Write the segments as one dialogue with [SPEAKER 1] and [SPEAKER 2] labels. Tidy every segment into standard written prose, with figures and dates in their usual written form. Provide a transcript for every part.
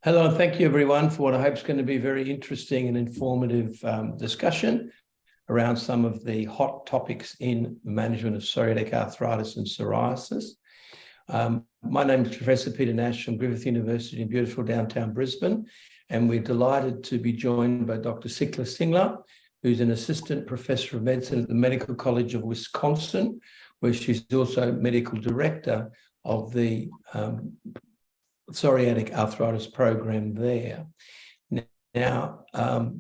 [SPEAKER 1] Hello, and thank you everyone for what I hope is going to be a very interesting and informative discussion around some of the hot topics in management of psoriatic arthritis and psoriasis. My name is Professor Peter Nash from Griffith University in beautiful downtown Brisbane, and we're delighted to be joined by Dr. Shikha Singla, who's an assistant professor of medicine at the Medical College of Wisconsin, where she's also medical director of the psoriatic arthritis program there. Now,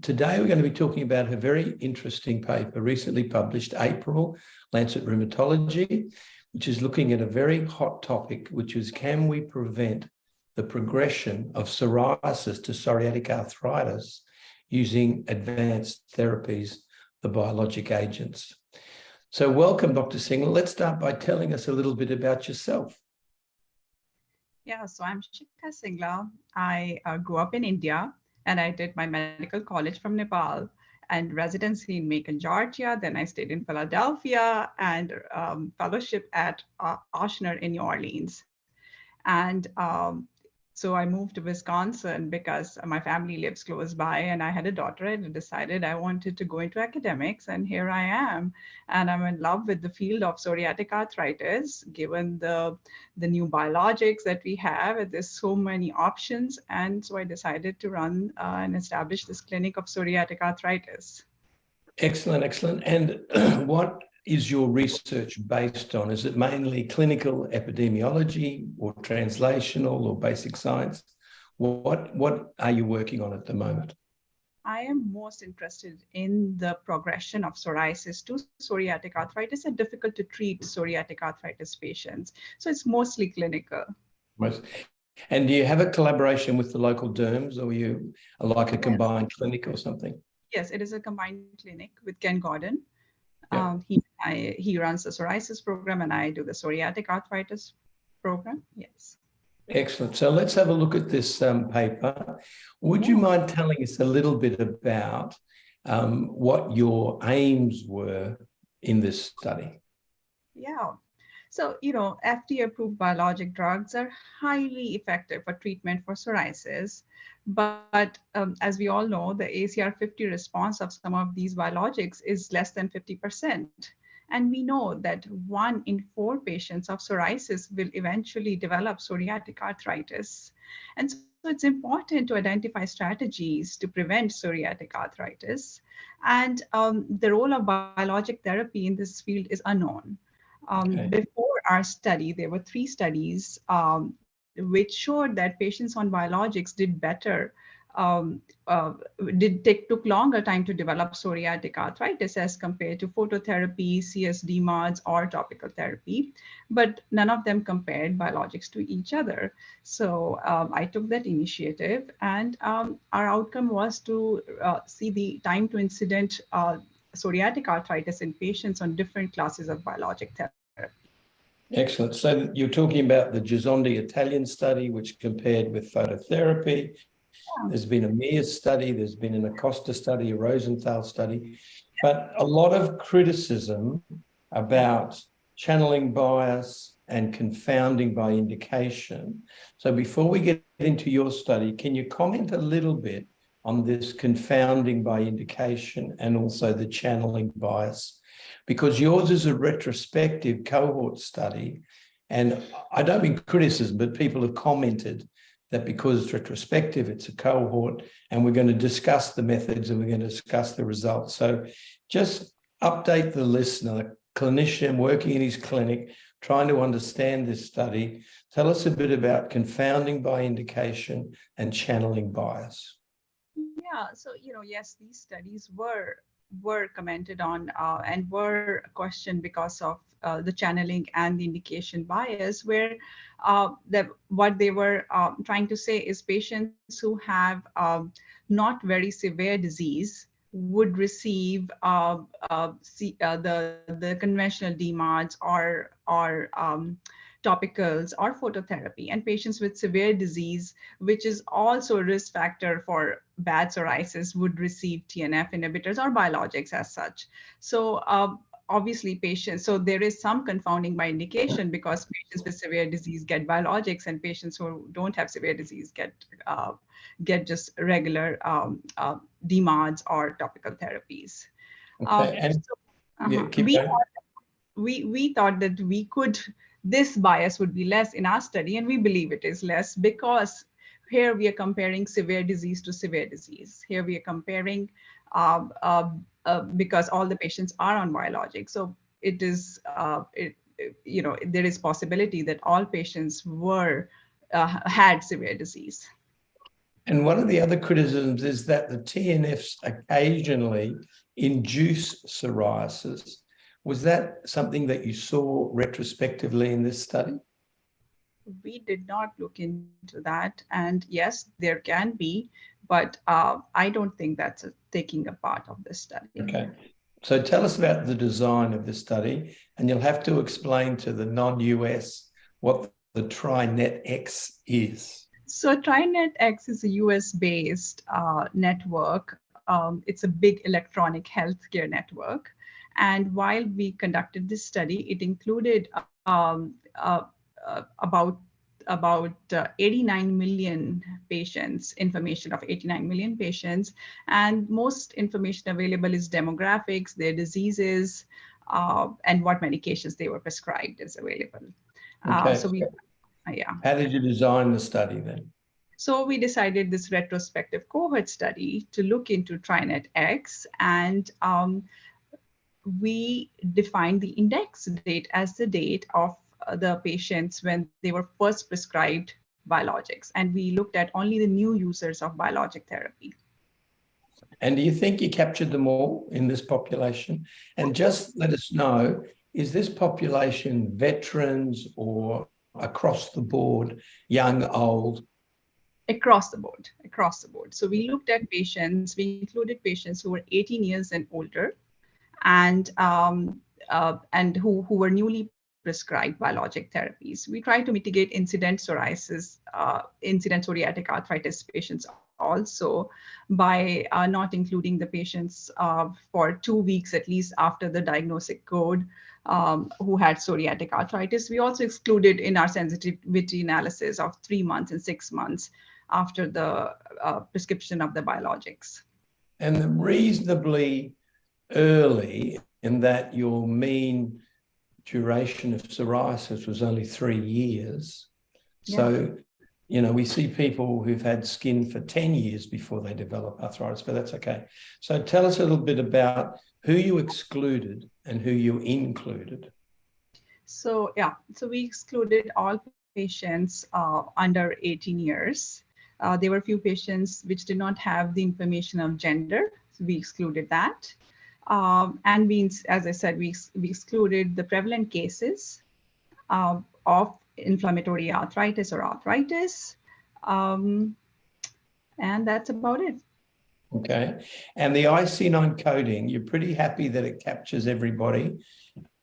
[SPEAKER 1] today we're going to be talking about a very interesting paper recently published, April, Lancet Rheumatology, which is looking at a very hot topic, which is, can we prevent the progression of psoriasis to psoriatic arthritis using advanced therapies, the biologic agents? So welcome, Dr. Singla. Let's start by telling us a little bit about yourself.
[SPEAKER 2] Yeah, so I'm Shikha Singla. I grew up in India and I did my medical college from Nepal and residency in Macon, Georgia. Then I stayed in Philadelphia and fellowship at Ochsner in New Orleans. And so I moved to Wisconsin because my family lives close by and I had a daughter and decided I wanted to go into academics, and here I am. And I'm in love with the field of psoriatic arthritis, given the new biologics that we have. There's so many options. And so I decided to run and establish this clinic of psoriatic arthritis.
[SPEAKER 1] Excellent, excellent. And what is your research based on? Is it mainly clinical epidemiology or translational or basic science? What are you working on at the moment?
[SPEAKER 2] I am most interested in the progression of psoriasis to psoriatic arthritis and difficult to treat psoriatic arthritis patients. So it's mostly clinical.
[SPEAKER 1] And do you have a collaboration with the local derms, or you are like a combined clinic or something?
[SPEAKER 2] Yes, it is a combined clinic with Ken Gordon.
[SPEAKER 1] Yeah.
[SPEAKER 2] He runs the psoriasis program and I do the psoriatic arthritis program. Yes.
[SPEAKER 1] Excellent. So let's have a look at this paper. Would you mind telling us a little bit about what your aims were in this study?
[SPEAKER 2] Yeah. So, FDA-approved biologic drugs are highly effective for treatment for psoriasis. But as we all know, the ACR50 response of some of these biologics is less than 50%. And we know that 1 in 4 patients of psoriasis will eventually develop psoriatic arthritis. And so it's important to identify strategies to prevent psoriatic arthritis. And the role of biologic therapy in this field is unknown. Before our study, there were 3 studies which showed that patients on biologics did better, took longer time to develop psoriatic arthritis as compared to phototherapy, CSD-MODs, or topical therapy, but none of them compared biologics to each other. So I took that initiative, and our outcome was to see the time to incident psoriatic arthritis in patients on different classes of biologic therapy.
[SPEAKER 1] Excellent. So you're talking about the Gisondi Italian study, which compared with phototherapy. Yeah. There's been a Mears study, there's been an Acosta study, a Rosenthal study, but a lot of criticism about channeling bias and confounding by indication. So before we get into your study, can you comment a little bit on this confounding by indication and also the channeling bias? Because yours is a retrospective cohort study, and I don't mean criticism, but people have commented that because it's retrospective, it's a cohort, and we're going to discuss the methods and we're going to discuss the results. So just update the listener, clinician working in his clinic, trying to understand this study. Tell us a bit about confounding by indication and channeling bias.
[SPEAKER 2] Yeah, so, yes, these studies were commented on and were questioned because of the channeling and the indication bias, where what they were trying to say is patients who have not very severe disease would receive the conventional DMARDs or topicals or phototherapy, and patients with severe disease, which is also a risk factor for bad psoriasis, would receive TNF inhibitors or biologics as such. So obviously patients, so there is some confounding by indication because patients with severe disease get biologics and patients who don't have severe disease get just regular DMARDs or topical therapies.
[SPEAKER 1] Okay, and
[SPEAKER 2] So,
[SPEAKER 1] yeah, keep
[SPEAKER 2] we
[SPEAKER 1] going.
[SPEAKER 2] we thought that we could, this bias would be less in our study, and we believe it is less because here we are comparing severe disease to severe disease. Here we are comparing because all the patients are on biologics. So it is, there is possibility that all patients had severe disease.
[SPEAKER 1] And one of the other criticisms is that the TNFs occasionally induce psoriasis. Was that something that you saw retrospectively in this study?
[SPEAKER 2] We did not look into that. And yes, there can be, but I don't think that's taking a part of the study.
[SPEAKER 1] Okay. So tell us about the design of the study, and you'll have to explain to the non-US what the TriNetX is.
[SPEAKER 2] So TriNetX is a US-based network. It's a big electronic healthcare network. And while we conducted this study, it included about 89 million patients, information of 89 million patients. And most information available is demographics, their diseases, and what medications they were prescribed is available.
[SPEAKER 1] Okay.
[SPEAKER 2] So yeah.
[SPEAKER 1] How did you design the study then?
[SPEAKER 2] So we decided this retrospective cohort study to look into TriNetX, and we defined the index date as the date of the patients when they were first prescribed biologics. And we looked at only the new users of biologic therapy.
[SPEAKER 1] And do you think you captured them all in this population? And just let us know, is this population veterans or across the board, young, old?
[SPEAKER 2] Across the board, across the board. So we looked at patients, we included patients who were 18 years and older and who were newly prescribed biologic therapies. We try to mitigate incident psoriasis, incident psoriatic arthritis patients also by not including the patients for 2 weeks at least after the diagnostic code who had psoriatic arthritis. We also excluded in our sensitivity analysis of 3 months and 6 months after the prescription of the biologics.
[SPEAKER 1] And reasonably early in that your mean duration of psoriasis was only 3 years.
[SPEAKER 2] Yeah.
[SPEAKER 1] So, we see people who've had skin for 10 years before they develop arthritis, but that's okay. So tell us a little bit about who you excluded and who you included.
[SPEAKER 2] So we excluded all patients under 18 years. There were a few patients which did not have the information of gender, so we excluded that. And as I said, we excluded the prevalent cases of inflammatory arthritis or arthritis. And that's about it.
[SPEAKER 1] Okay. And the IC9 coding, you're pretty happy that it captures everybody,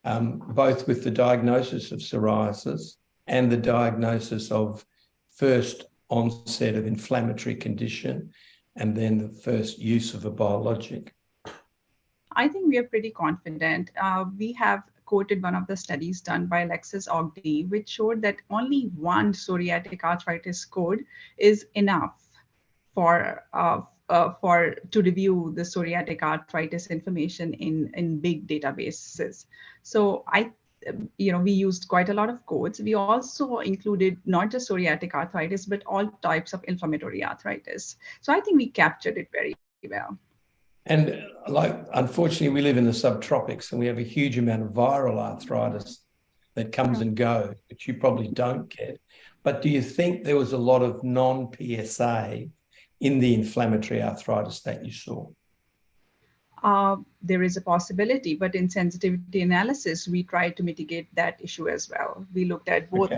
[SPEAKER 1] both with the diagnosis of psoriasis and the diagnosis of first onset of inflammatory condition, and then the first use of a biologic.
[SPEAKER 2] I think we are pretty confident. We have quoted one of the studies done by Alexis Ogden, which showed that only one psoriatic arthritis code is enough to review the psoriatic arthritis information in big databases. So we used quite a lot of codes. We also included not just psoriatic arthritis, but all types of inflammatory arthritis. So I think we captured it very well.
[SPEAKER 1] And unfortunately, we live in the subtropics and we have a huge amount of viral arthritis that comes and goes, which you probably don't get. But do you think there was a lot of non-PSA in the inflammatory arthritis that you saw?
[SPEAKER 2] There is a possibility, but in sensitivity analysis, we tried to mitigate that issue as well. We looked at both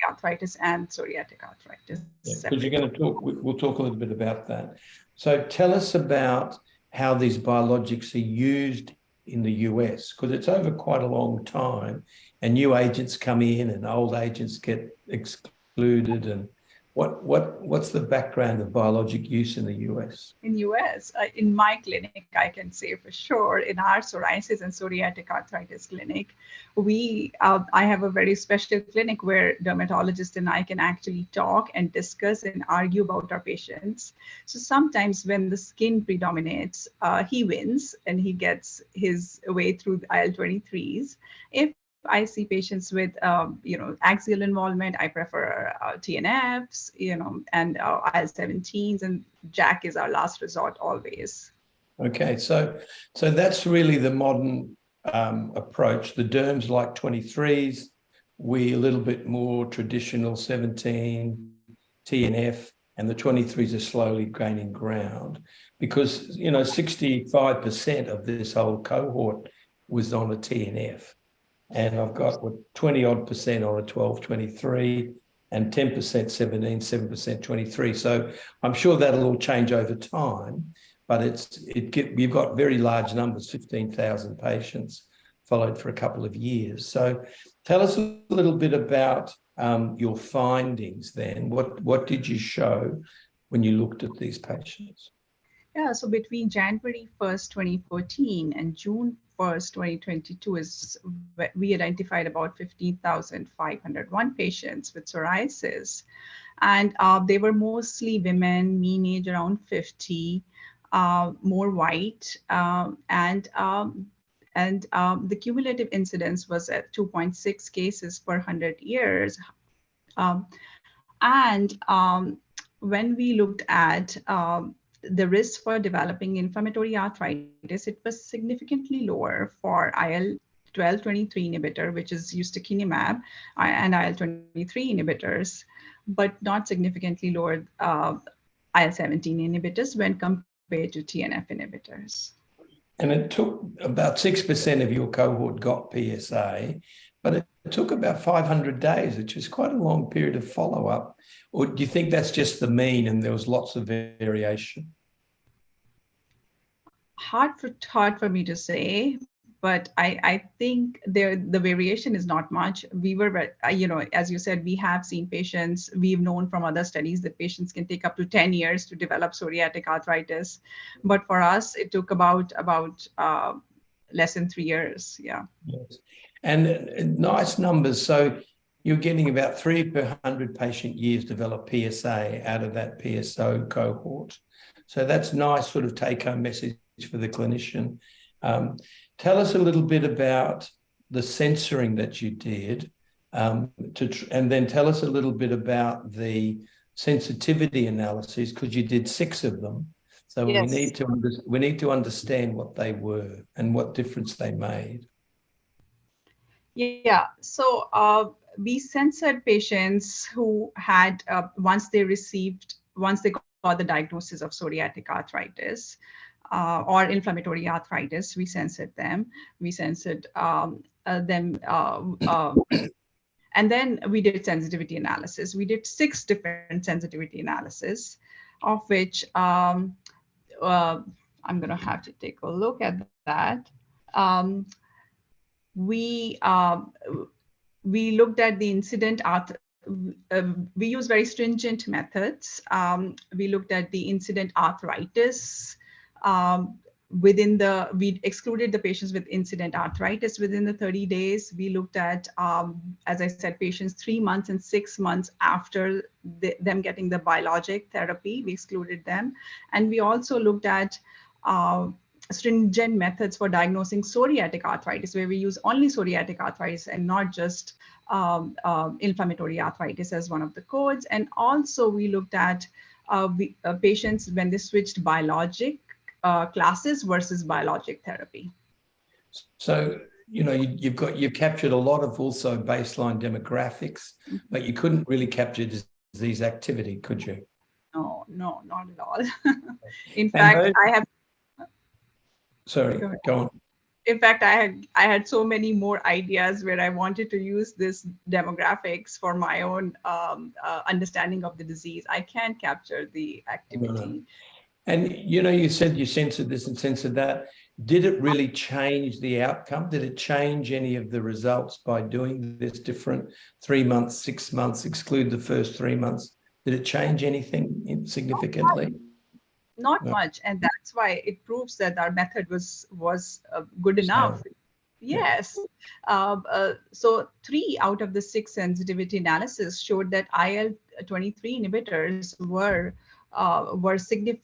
[SPEAKER 2] arthritis and psoriatic arthritis.
[SPEAKER 1] Because you're going to talk, we'll talk a little bit about that. So tell us about how these biologics are used in the US, because it's over quite a long time and new agents come in and old agents get excluded and What's the background of biologic use in the US?
[SPEAKER 2] In US, in my clinic, I can say for sure, in our psoriasis and psoriatic arthritis clinic, I have a very special clinic where dermatologist and I can actually talk and discuss and argue about our patients. So sometimes when the skin predominates, he wins and he gets his way through the IL-23s. If I see patients with, axial involvement, I prefer TNFs, and IL-17s, and JAK is our last resort always.
[SPEAKER 1] Okay, so that's really the modern approach. The derms like 23s, we a little bit more traditional 17, TNF, and the 23s are slowly gaining ground because, 65% of this whole cohort was on a TNF. And I've got 20 odd percent on a 12-23 and 10% 17, 7% 23. So I'm sure that'll all change over time, but you've got very large numbers, 15,000 patients followed for a couple of years. So tell us a little bit about your findings then. What did you show when you looked at these patients?
[SPEAKER 2] Yeah, so between January 1st, 2014 and June 1st, 2022 we identified about 15,501 patients with psoriasis. And they were mostly women, mean age around 50, more white, and the cumulative incidence was at 2.6 cases per 100 years. When we looked at the risk for developing inflammatory arthritis, it was significantly lower for IL-12/23 inhibitor, which is ustekinumab, and IL-23 inhibitors, but not significantly lower IL-17 inhibitors when compared to TNF inhibitors.
[SPEAKER 1] And it took about 6% of your cohort got PSA, but it took about 500 days, which is quite a long period of follow-up. Or do you think that's just the mean and there was lots of variation?
[SPEAKER 2] Hard for me to say, but I think the variation is not much. We were, as you said, we have seen patients, we've known from other studies that patients can take up to 10 years to develop psoriatic arthritis. But for us, it took about less than 3 years. Yeah.
[SPEAKER 1] Yes. And nice numbers. So you're getting about 3 per 100 patient years develop PSA out of that PSO cohort. So that's nice sort of take-home message for the clinician. Tell us a little bit about the censoring that you did, and then tell us a little bit about the sensitivity analyses, because you did 6 of them. So yes. we need to understand what they were and what difference they made.
[SPEAKER 2] Yeah, so we censored patients who had, once they got the diagnosis of psoriatic arthritis or inflammatory arthritis, we censored them. We censored them, and then we did sensitivity analysis. We did 6 different sensitivity analysis, of which I'm going to have to take a look at that. We looked at the incident we use very stringent methods. We looked at the incident arthritis we excluded the patients with incident arthritis within the 30 days. We looked at, as I said, patients 3 months and 6 months after them getting the biologic therapy. We excluded them. And we also looked at stringent methods for diagnosing psoriatic arthritis, where we use only psoriatic arthritis and not just inflammatory arthritis as one of the codes. And also we looked at patients when they switched biologic classes versus biologic therapy.
[SPEAKER 1] So, you've captured a lot of also baseline demographics, but you couldn't really capture disease activity, could you?
[SPEAKER 2] No, not at all. In fact, I have.
[SPEAKER 1] Sorry, go on.
[SPEAKER 2] In fact, I had so many more ideas where I wanted to use this demographics for my own understanding of the disease. I can't capture the activity.
[SPEAKER 1] No. And you said you censored this and censored that. Did it really change the outcome? Did it change any of the results by doing this different 3 months, 6 months, exclude the first 3 months, Did it change anything significantly?
[SPEAKER 2] Not
[SPEAKER 1] No.
[SPEAKER 2] much, and that's why it proves that our method was good enough. Yes. So 3 out of the 6 sensitivity analysis showed that IL-23 inhibitors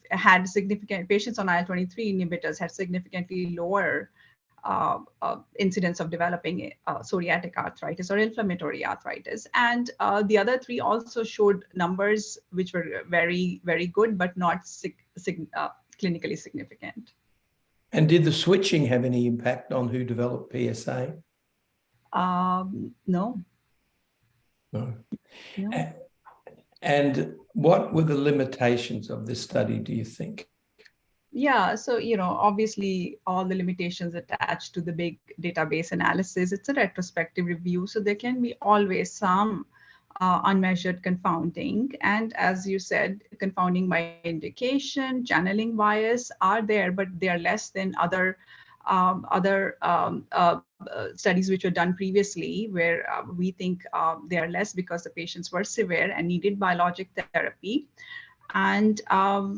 [SPEAKER 2] had significant patients on IL-23 inhibitors had significantly lower incidence of developing psoriatic arthritis or inflammatory arthritis. And the other 3 also showed numbers which were very, very good, but not clinically significant.
[SPEAKER 1] And did the switching have any impact on who developed PSA?
[SPEAKER 2] No.
[SPEAKER 1] No.
[SPEAKER 2] No.
[SPEAKER 1] And what were the limitations of this study, do you think?
[SPEAKER 2] Yeah, so, obviously all the limitations attached to the big database analysis, it's a retrospective review, so there can be always some unmeasured confounding. And as you said, confounding by indication, channeling bias are there, but they are less than other studies which were done previously, where we think they are less because the patients were severe and needed biologic therapy. And our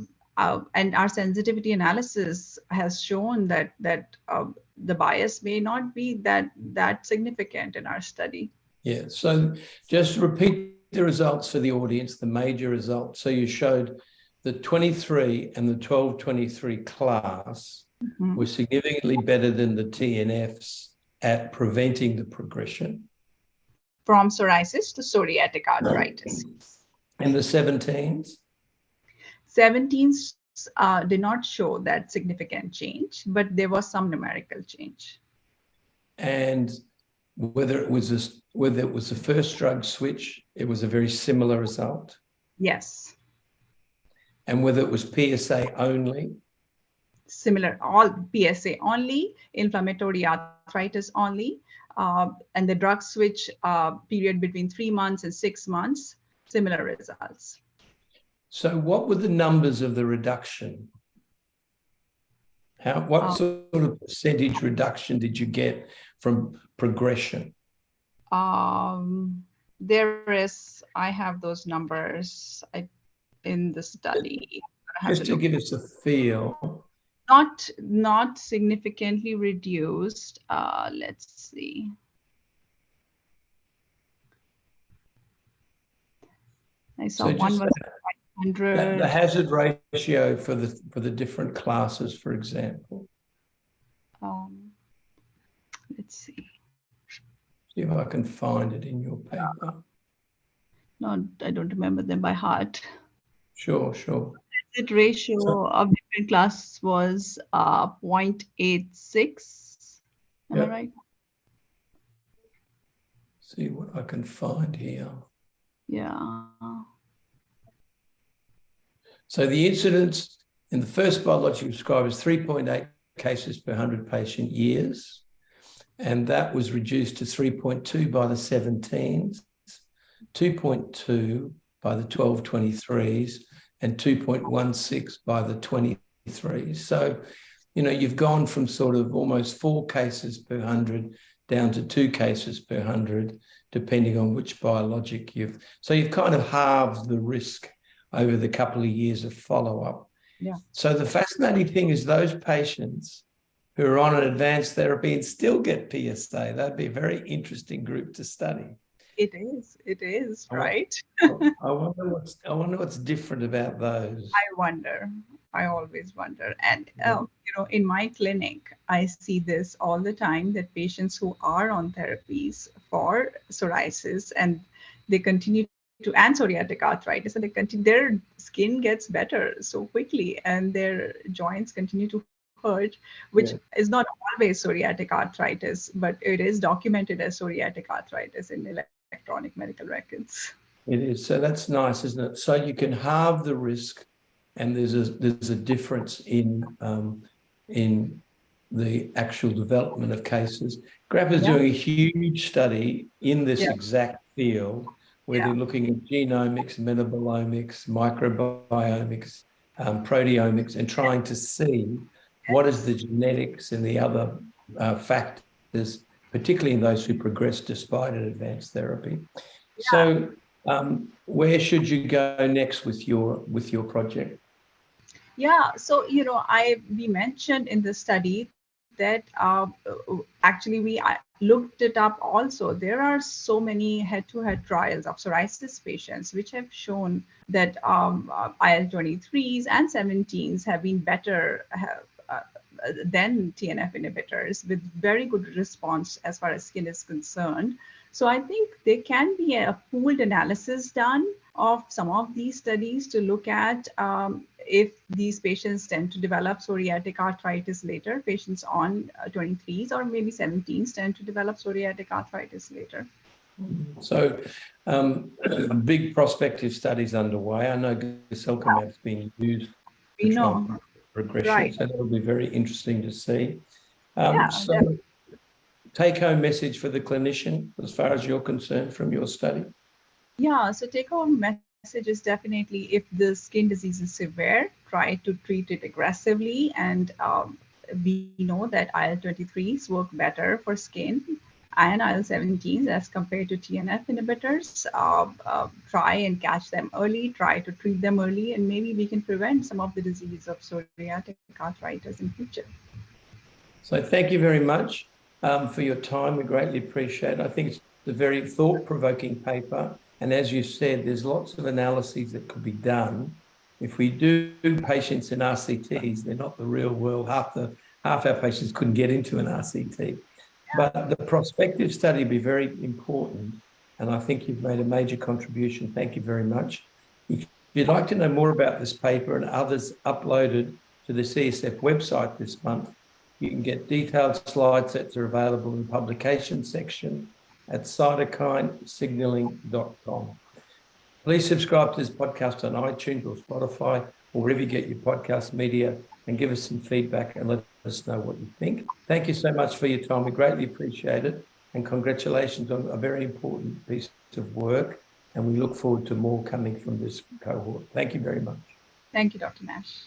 [SPEAKER 2] sensitivity analysis has shown that the bias may not be that significant in our study.
[SPEAKER 1] Yeah, so just repeat the results for the audience, the major results. So you showed the 23 and the 12-23 class were significantly better than the TNFs at preventing the progression.
[SPEAKER 2] From psoriasis to psoriatic arthritis.
[SPEAKER 1] And the 17s?
[SPEAKER 2] 17s did not show that significant change, but there was some numerical change.
[SPEAKER 1] And whether it was the first drug switch, it was a very similar result?
[SPEAKER 2] Yes.
[SPEAKER 1] And whether it was PSA only?
[SPEAKER 2] Similar, all PSA only, inflammatory arthritis only, and the drug switch period between 3 months and 6 months, similar results.
[SPEAKER 1] So what were the numbers of the reduction? What sort of percentage reduction did you get from progression?
[SPEAKER 2] I have those numbers in the study.
[SPEAKER 1] Just to give us a feel.
[SPEAKER 2] Not significantly reduced. Let's see. I saw so one was 500.
[SPEAKER 1] The hazard ratio for the different classes, for example.
[SPEAKER 2] Let's see.
[SPEAKER 1] See if I can find it in your paper.
[SPEAKER 2] No, I don't remember them by heart.
[SPEAKER 1] Sure.
[SPEAKER 2] Hazard ratio of different classes was 0.86. Am I right?
[SPEAKER 1] See what I can find here.
[SPEAKER 2] Yeah.
[SPEAKER 1] So the incidence in the first biological prescriber is 3.8 cases per 100 patient years. And that was reduced to 3.2 by the 17s, 2.2 by the 12-23s, and 2.16 by the 23s. So, you've gone from sort of almost 4 cases per 100 down to 2 cases per 100, depending on which biologic so you've kind of halved the risk over the couple of years of follow-up.
[SPEAKER 2] Yeah.
[SPEAKER 1] So the fascinating thing is those patients who are on an advanced therapy and still get PSA, that'd be a very interesting group to study.
[SPEAKER 2] It is, right?
[SPEAKER 1] I wonder what's different about those.
[SPEAKER 2] I always wonder. And, in my clinic, I see this all the time, that patients who are on therapies for psoriasis and they continue and psoriatic arthritis, and their skin gets better so quickly and their joints continue to hurt, which is not always psoriatic arthritis, but it is documented as psoriatic arthritis in electronic medical records.
[SPEAKER 1] It is. So that's nice, isn't it? So you can halve the risk, and there's a difference in the actual development of cases. Graph is doing a huge study in this exact field, where they're looking at genomics, metabolomics, microbiomics, proteomics, and trying to see what is the genetics and the other factors, particularly in those who progress despite an advanced therapy. So Where should you go next with your project?
[SPEAKER 2] Yeah, so we mentioned in the study that actually we looked it up also. There are so many head-to-head trials of psoriasis patients which have shown that IL-23s and 17s have been better than TNF inhibitors with very good response as far as skin is concerned. So I think there can be a pooled analysis done of some of these studies to look at if these patients tend to develop psoriatic arthritis later, patients on 23s or maybe 17s tend to develop psoriatic arthritis later.
[SPEAKER 1] So big prospective studies underway. I know guselkumab has been used
[SPEAKER 2] We know.
[SPEAKER 1] Progression,
[SPEAKER 2] Right.
[SPEAKER 1] so that'll be very interesting to see.
[SPEAKER 2] Yeah,
[SPEAKER 1] so take-home message for the clinician as far as you're concerned from your study?
[SPEAKER 2] Yeah, so take-home message is definitely if the skin disease is severe, try to treat it aggressively. And we know that IL-23s work better for skin and IL-17s as compared to TNF inhibitors. Try and catch them early, try to treat them early, and maybe we can prevent some of the disease of psoriatic arthritis in future.
[SPEAKER 1] So thank you very much for your time. We greatly appreciate it. I think it's a very thought-provoking paper. And as you said, there's lots of analyses that could be done. If we do patients in RCTs, they're not the real world. Half our patients couldn't get into an RCT. But the prospective study will be very important. And I think you've made a major contribution. Thank you very much. If you'd like to know more about this paper and others uploaded to the CSF website this month, you can get detailed slide sets are available in the publication section at cytokinesignaling.com. Please subscribe to this podcast on iTunes or Spotify or wherever you get your podcast media and give us some feedback and let us know what you think. Thank you so much for your time. We greatly appreciate it. And congratulations on a very important piece of work. And we look forward to more coming from this cohort. Thank you very much.
[SPEAKER 2] Thank you, Dr. Nash.